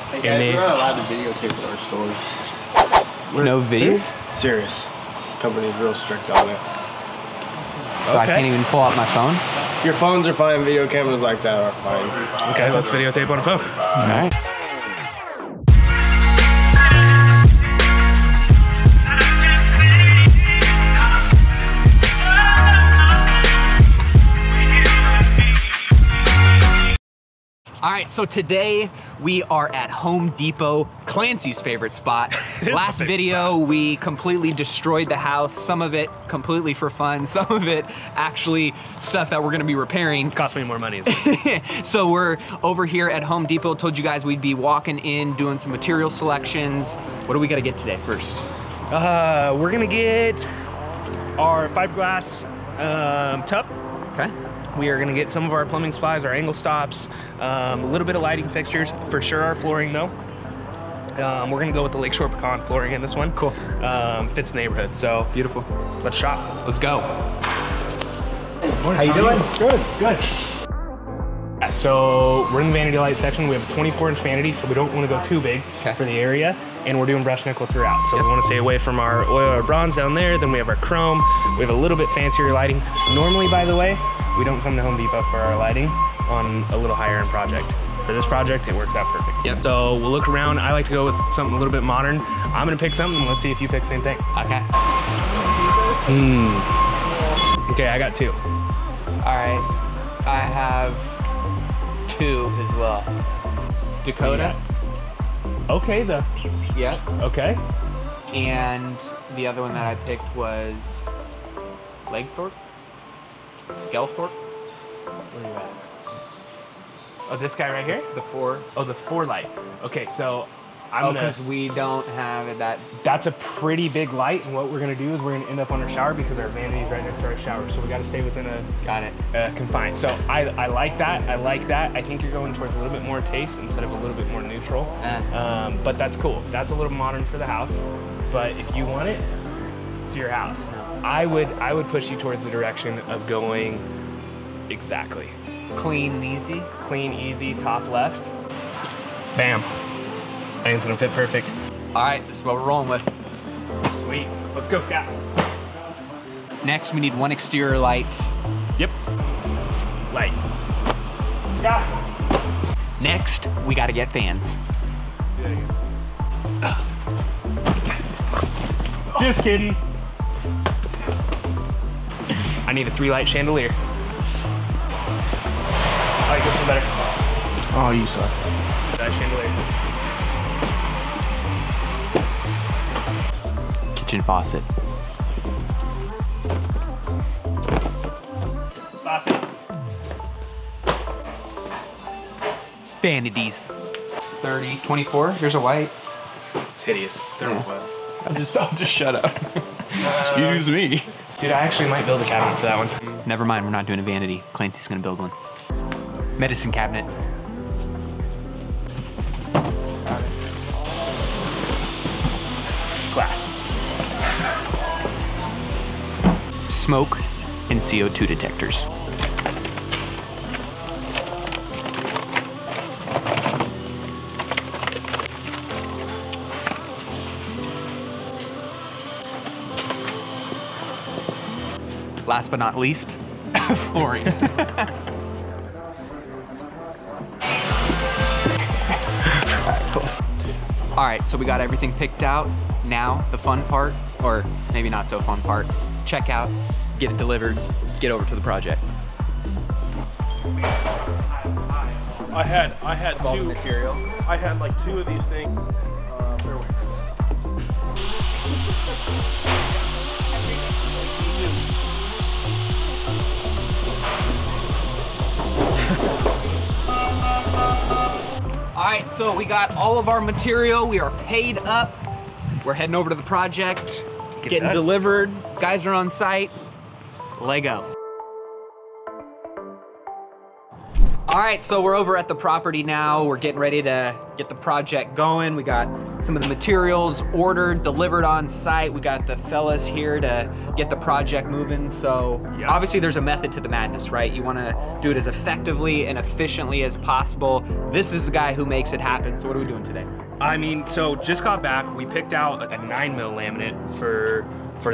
Hey guys, we're not allowed to videotape at our stores. No video? Serious. Company's real strict on it. So I can't even pull out my phone? Your phones are fine, video cameras like that are fine. Okay, let's videotape on a phone. All right. All right, so today we are at Home Depot, Clancy's favorite spot. Last video, we completely destroyed the house. Some of it completely for fun, some of it actually stuff that we're gonna be repairing. Cost me more money. So we're over here at Home Depot. Told you guys we'd be walking in, doing some material selections. What do we gotta get today first? We're gonna get our fiberglass tub. Okay. We are gonna get some of our plumbing supplies, our angle stops, a little bit of lighting fixtures, for sure our flooring though. We're gonna go with the Lakeshore Pecan flooring in this one. Cool. Fits the neighborhood, so. Beautiful. Let's shop. Let's go. How you doing? Good. Good. So we're in the vanity light section. We have a 24-inch vanity, so we don't want to go too big for the area. And we're doing brushed nickel throughout. So we want to stay away from our oil or bronze down there. Then we have our chrome. We have a little bit fancier lighting. Normally, by the way, we don't come to Home Depot for our lighting on a little higher end project. For this project, it works out perfect. Yep. So we'll look around. I like to go with something a little bit modern. I'm gonna pick something. Let's see if you pick the same thing. Okay. Okay, I got two. All right, I have two as well. Dakota. Okay, Yep. okay. And the other one that I picked was Legthorpe? Gelthorpe? Where are you at? Oh, this guy right here? The four. Oh, the 4 light. Okay, so I'm gonna. Because we don't have it that. That's a pretty big light, and what we're gonna do is we're gonna end up on our shower because our vanity is right next to our shower, so we got to stay within a. Got it. Confined. So I like that. I like that. I think you're going towards a little bit more taste instead of a little bit more neutral. But that's cool. That's a little modern for the house. But if you want it, it's your house. I would push you towards the direction of going exactly. Clean and easy. Clean, easy, top left. Bam. I think it's gonna fit perfect. All right, this is what we're rolling with. Sweet. Let's go, Scott. Next, we need one exterior light. Yep. Light. Scott. Next, we gotta get fans. Just kidding. I need a 3-light chandelier. I like this one better. Oh, you suck. That chandelier. Kitchen faucet. Faucet. Vanities. 30, 24. Here's a white. It's hideous. They're Yeah. I'll just shut up. Excuse me. Dude, I actually might build a cabinet for that one. Never mind, we're not doing a vanity. Clancy's gonna build one. Medicine cabinet. Glass. Smoke and CO2 detectors. Last but not least, flooring. All right, so we got everything picked out. Now, the fun part, or maybe not so fun part, check out, get it delivered, get over to the project. I had All the two. material. I had like 2 of these things. All right, so we got all of our material. We are paid up. We're heading over to the project, getting delivered. Guys are on site. Lego. All All right, so we're over at the property now. We're getting ready to get the project going. We got some of the materials ordered, delivered on site. We got the fellas here to get the project moving. So obviously there's a method to the madness, right? You wanna do it as effectively and efficiently as possible. This is the guy who makes it happen. So what are we doing today? I mean, so just got back. We picked out a 9mm laminate for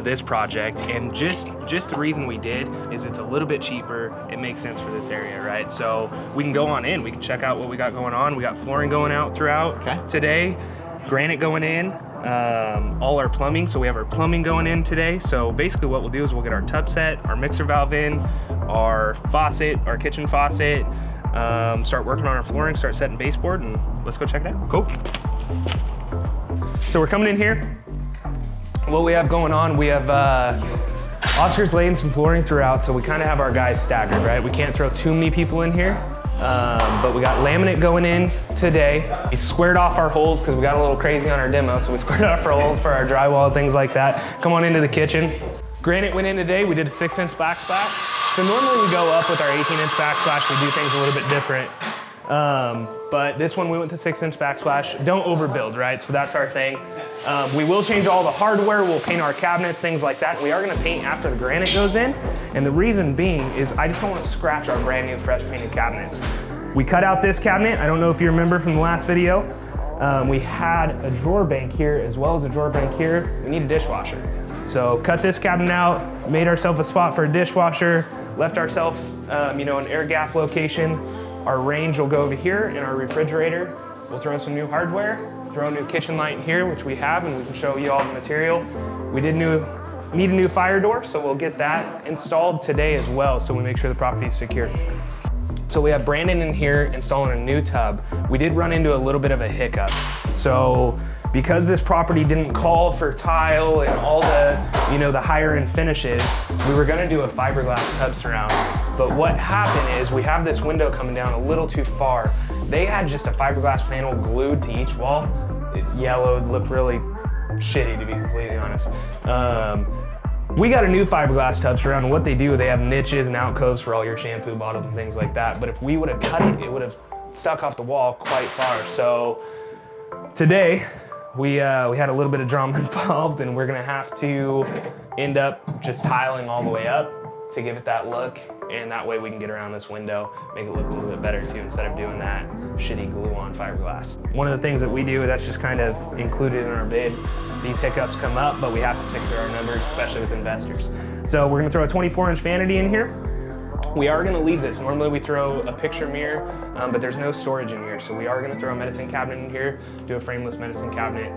this project, and just the reason we did is it's a little bit cheaper. It makes sense for this area, right? So we can go on in, we can check out what we got going on. We got flooring going out throughout today, granite going in, all our plumbing. So we have our plumbing going in today. So basically what we'll do is we'll get our tub set, our mixer valve in, our faucet, our kitchen faucet, start working on our flooring, start setting baseboard, and let's go check it out. Cool. So we're coming in here. What we have going on, we have Oscar's laying some flooring throughout, so we kind of have our guys staggered, right? We can't throw too many people in here, but we got laminate going in today. We squared off our holes because we got a little crazy on our demo, so we squared off our holes for our drywall and things like that. Come on into the kitchen. Granite went in today. We did a 6-inch backsplash. So normally we go up with our 18-inch backsplash. We do things a little bit different. But this one we went to 6-inch backsplash. Don't overbuild, right? So that's our thing. We will change all the hardware. We'll paint our cabinets, things like that. We are gonna paint after the granite goes in. And the reason being is I just don't want to scratch our brand new fresh painted cabinets. We cut out this cabinet. I don't know if you remember from the last video. We had a drawer bank here as well as a drawer bank here. We need a dishwasher. So cut this cabinet out, made ourselves a spot for a dishwasher, left ourselves you know, an air gap location. Our range will go over here, and our refrigerator. We'll throw some new hardware, throw a new kitchen light in here, which we have, and we can show you all the material. We need a new fire door, so we'll get that installed today as well, so we make sure the property is secure. So we have Brandon in here installing a new tub. We did run into a little bit of a hiccup. So because this property didn't call for tile and all the, you know, the higher end finishes, we were gonna do a fiberglass tub surround. But what happened is we have this window coming down a little too far. They had just a fiberglass panel glued to each wall. It yellowed, looked really shitty, to be completely honest. We got a new fiberglass tub surround, and what they do, they have niches and alcoves for all your shampoo bottles and things like that. But if we would have cut it, it would have stuck off the wall quite far. So today, we had a little bit of drama involved, and we're gonna have to end up just tiling all the way up to give it that look, and that way we can get around this window, make it look a little bit better too, instead of doing that shitty glue-on fiberglass. One of the things that we do that's just kind of included in our bid, these hiccups come up, but we have to stick to our numbers, especially with investors. So we're gonna throw a 24-inch vanity in here. We are gonna leave this. Normally we throw a picture mirror, but there's no storage in here. So we are gonna throw a medicine cabinet in here, do a frameless medicine cabinet.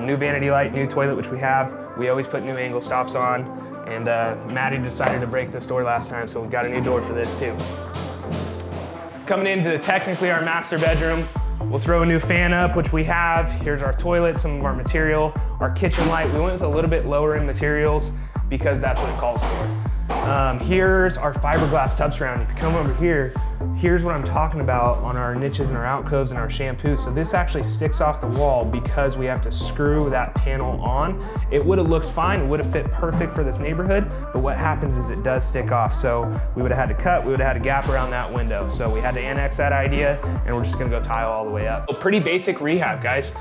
New vanity light, new toilet, which we have. We always put new angle stops on. And Maddie decided to break this door last time, so we've got a new door for this too. Coming into technically our master bedroom, we'll throw a new fan up, which we have. Here's our toilet, some of our material. Our kitchen light, we went with a little bit lower end materials because that's what it calls for. Here's our fiberglass tub surround. If you come over here, here's what I'm talking about on our niches and our alcoves and our shampoo. So this actually sticks off the wall because we have to screw that panel on. It would have looked fine, it would have fit perfect for this neighborhood, but what happens is it does stick off. So we would have had to cut, we would have had a gap around that window. So we had to annex that idea, and we're just gonna go tile all the way up. So pretty basic rehab, guys.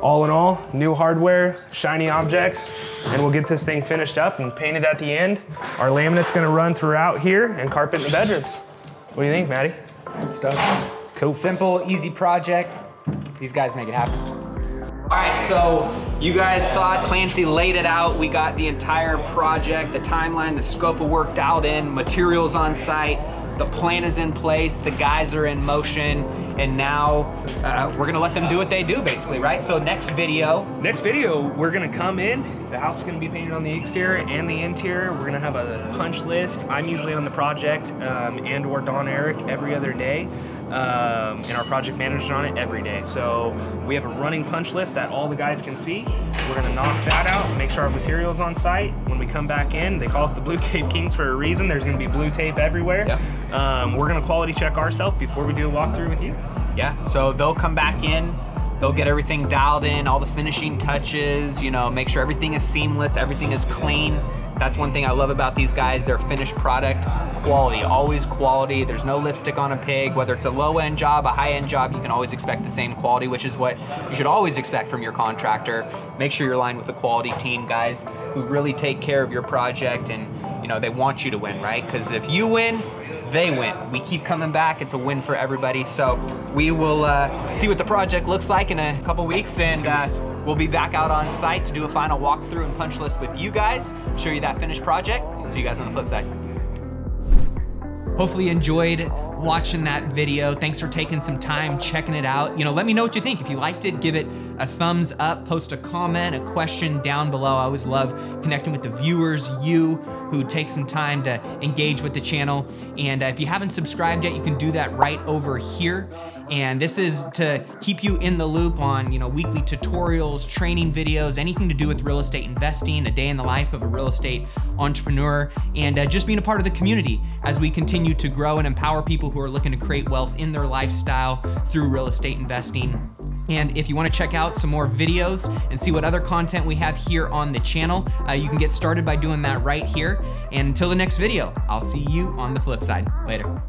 All in all, new hardware, shiny objects, and we'll get this thing finished up and painted at the end. Our laminate's gonna run throughout here and carpet in the bedrooms. What do you think, Maddie? Good stuff. Cool. Simple, easy project. These guys make it happen. All right, so you guys saw it. Clancy laid it out. We got the entire project, the timeline, the scope of work dialed in, materials on site. The plan is in place, the guys are in motion, and now we're gonna let them do what they do, basically, right? So next video, we're gonna come in. The house is gonna be painted on the exterior and the interior. We're gonna have a punch list. I'm usually on the project, and or Don Eric every other day, and our project manager's on it every day. So we have a running punch list that all the guys can see. We're gonna knock that out and make sure our material's on site. When we come back in, they call us the Blue Tape Kings for a reason. There's gonna be blue tape everywhere. Yep. We're gonna quality check ourselves before we do a walkthrough with you. Yeah, so they'll come back in, They'll get everything dialed in, all the finishing touches, you know, make sure everything is seamless, everything is clean. That's one thing I love about these guys, their finished product, quality, always quality. There's no lipstick on a pig. Whether it's a low-end job, a high-end job, you can always expect the same quality, which is what you should always expect from your contractor. Make sure you're aligned with a quality team, guys who really take care of your project, and you know, they want you to win, right? Because if you win, they win. We keep coming back, it's a win for everybody. So we will see what the project looks like in a couple weeks, and we'll be back out on site to do a final walkthrough and punch list with you guys, show you that finished project, and see you guys on the flip side. Hopefully you enjoyed watching that video. Thanks for taking some time checking it out. You know, let me know what you think. If you liked it, give it a thumbs up, post a comment, a question down below. I always love connecting with the viewers, you who take some time to engage with the channel. And if you haven't subscribed yet, you can do that right over here. And this is to keep you in the loop on, you know, weekly tutorials, training videos, anything to do with real estate investing, a day in the life of a real estate entrepreneur, and just being a part of the community as we continue to grow and empower people who are looking to create wealth in their lifestyle through real estate investing. And if you want to check out some more videos and see what other content we have here on the channel, you can get started by doing that right here. And until the next video, I'll see you on the flip side. Later.